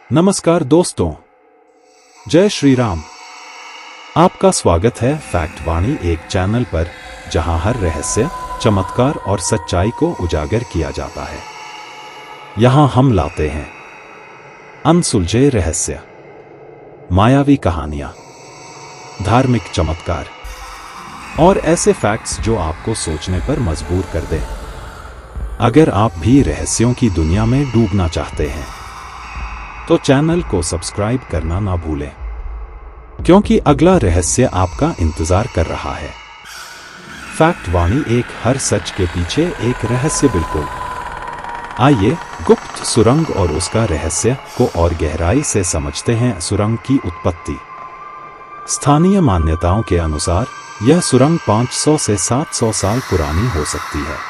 नमस्कार दोस्तों, जय श्री राम। आपका स्वागत है फैक्ट वाणी एक चैनल पर, जहां हर रहस्य, चमत्कार और सच्चाई को उजागर किया जाता है। यहां हम लाते हैं अनसुलझे रहस्य, मायावी कहानियां, धार्मिक चमत्कार और ऐसे फैक्ट्स जो आपको सोचने पर मजबूर कर दें। अगर आप भी रहस्यों की दुनिया में डूबना चाहते हैं तो चैनल को सब्सक्राइब करना ना भूलें, क्योंकि अगला रहस्य आपका इंतजार कर रहा है। फैक्ट वाणी एक, हर सच के पीछे एक रहस्य। बिल्कुल, आइए गुप्त सुरंग और उसका रहस्य को और गहराई से समझते हैं। सुरंग की उत्पत्ति। स्थानीय मान्यताओं के अनुसार यह सुरंग 500 से 700 साल पुरानी हो सकती है।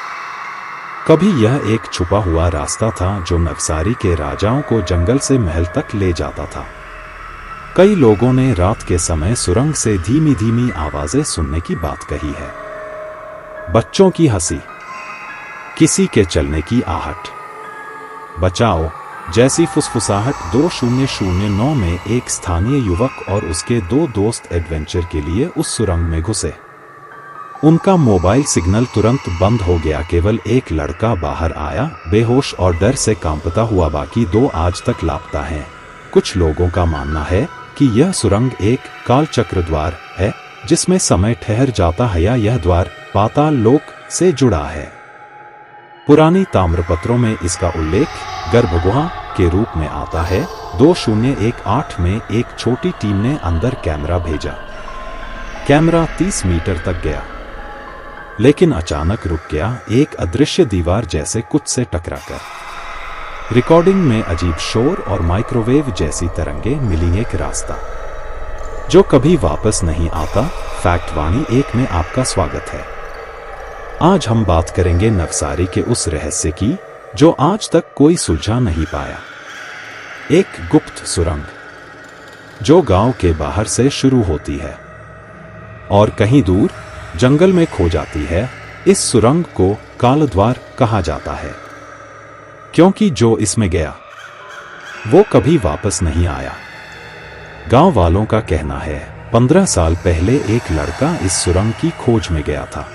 कभी यह एक छुपा हुआ रास्ता था जो नवसारी के राजाओं को जंगल से महल तक ले जाता था। कई लोगों ने रात के समय सुरंग से धीमी धीमी आवाजें सुनने की बात कही है। बच्चों की हंसी, किसी के चलने की आहट, बचाओ जैसी फुसफुसाहट। 2009 में एक स्थानीय युवक और उसके 2 दोस्त एडवेंचर के लिए उस सुरंग में घुसे। उनका मोबाइल सिग्नल तुरंत बंद हो गया। केवल एक लड़का बाहर आया, बेहोश और डर से कांपता हुआ। बाकी 2 आज तक लापता हैं। कुछ लोगों का मानना है कि यह सुरंग एक कालचक्र द्वार है, जिसमें समय ठहर जाता है, या यह द्वार पाताल लोक से जुड़ा है। पुरानी ताम्रपत्रों में इसका उल्लेख गर्भगुहा के रूप में आता है। 2018 में एक छोटी टीम ने अंदर कैमरा भेजा। कैमरा 30 मीटर तक गया, लेकिन अचानक रुक गया, एक अदृश्य दीवार जैसे कुछ से टकराकर। रिकॉर्डिंग में अजीब शोर और माइक्रोवेव जैसी तरंगें मिली। एक रास्ता जो कभी वापस नहीं आता। फैक्ट वाणी एक में आपका स्वागत है। आज हम बात करेंगे नवसारी के उस रहस्य की जो आज तक कोई सुलझा नहीं पाया। एक गुप्त सुरंग जो गांव के बाहर से शुरू होती है और कहीं दूर जंगल में खो जाती है। इस सुरंग को कालद्वार कहा जाता है, क्योंकि जो इसमें गया वो कभी वापस नहीं आया। गांव वालों का कहना है 15 साल पहले एक लड़का इस सुरंग की खोज में गया था,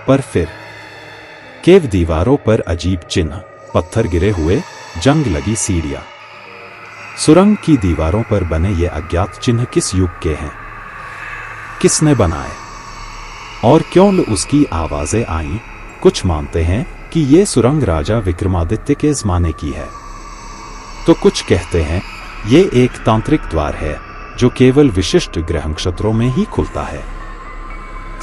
पर फिर केव दीवारों पर अजीब चिन्ह, पत्थर गिरे हुए, जंग लगी सीढ़ियां। सुरंग की दीवारों पर बने ये अज्ञात चिन्ह किस युग के हैं, किसने बनाए और क्यों उसकी आवाजें आईं? कुछ मानते हैं कि ये सुरंग राजा विक्रमादित्य के ज़माने की है, तो कुछ कहते हैं ये एक तांत्रिक द्वार है जो केवल विशिष्ट ग्रह नक्षत्रों में ही खुलता है।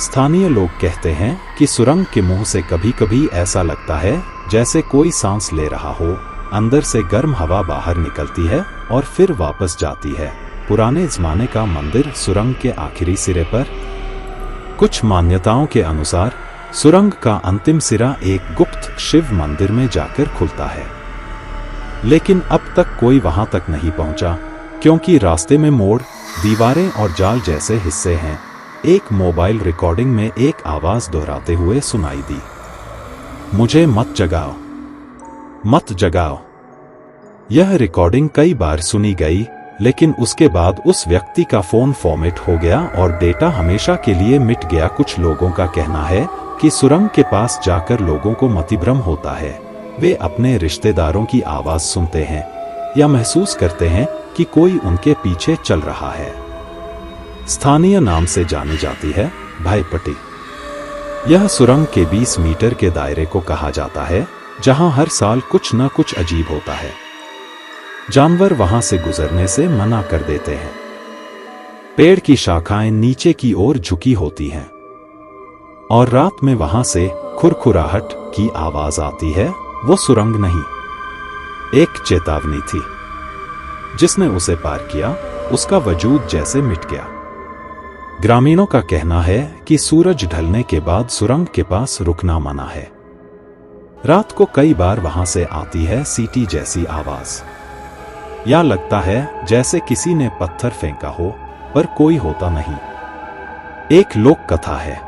स्थानीय लोग कहते हैं कि सुरंग के मुंह से कभी कभी ऐसा लगता है जैसे कोई सांस ले रहा हो। अंदर से गर्म हवा बाहर निकलती है और फिर वापस जाती है। पुराने ज़माने का मंदिर सुरंग के आखिरी सिरे पर। कुछ मान्यताओं के अनुसार सुरंग का अंतिम सिरा एक गुप्त शिव मंदिर में जाकर खुलता है, लेकिन अब तक कोई वहां तक नहीं पहुंचा, क्योंकि रास्ते में मोड़, दीवारें और जाल जैसे हिस्से हैं। एक मोबाइल रिकॉर्डिंग में एक आवाज दोहराते हुए सुनाई दी, मुझे मत जगाओ, मत जगाओ। यह रिकॉर्डिंग कई बार सुनी गई, लेकिन उसके बाद उस व्यक्ति का फोन फॉर्मेट हो गया और डेटा हमेशा के लिए मिट गया। कुछ लोगों का कहना है कि सुरंग के पास जाकर लोगों को मतिभ्रम होता है। वे अपने रिश्तेदारों की आवाज सुनते हैं या महसूस करते हैं कि कोई उनके पीछे चल रहा है। स्थानीय नाम से जानी जाती है भाईपट्टी। यह सुरंग के 20 मीटर के दायरे को कहा जाता है, जहां हर साल कुछ न कुछ अजीब होता है। जानवर वहां से गुजरने से मना कर देते हैं। पेड़ की शाखाएं नीचे की ओर झुकी होती हैं और रात में वहां से खुरखुराहट की आवाज आती है। वो सुरंग नहीं, एक चेतावनी थी। जिसने उसे पार किया उसका वजूद जैसे मिट गया। ग्रामीणों का कहना है कि सूरज ढलने के बाद सुरंग के पास रुकना मना है। रात को कई बार वहां से आती है सीटी जैसी आवाज, या लगता है जैसे किसी ने पत्थर फेंका हो, पर कोई होता नहीं। एक लोक कथा है,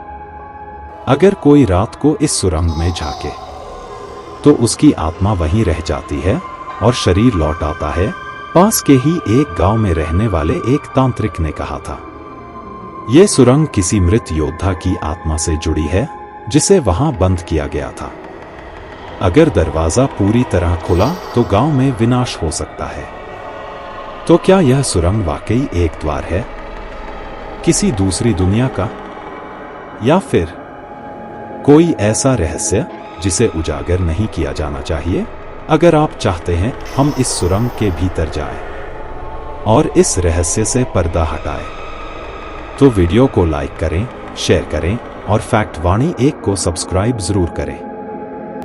अगर कोई रात को इस सुरंग में झांके तो उसकी आत्मा वहीं रह जाती है और शरीर लौट आता है। पास के ही एक गांव में रहने वाले एक तांत्रिक ने कहा था, ये सुरंग किसी मृत योद्धा की आत्मा से जुड़ी है जिसे वहां बंद किया गया था। अगर दरवाजा पूरी तरह खुला तो गांव में विनाश हो सकता है। तो क्या यह सुरंग वाकई एक द्वार है किसी दूसरी दुनिया का, या फिर कोई ऐसा रहस्य जिसे उजागर नहीं किया जाना चाहिए? अगर आप चाहते हैं हम इस सुरंग के भीतर जाएं और इस रहस्य से पर्दा हटाएं, तो वीडियो को लाइक करें, शेयर करें और फैक्ट वाणी 1 को सब्सक्राइब जरूर करें।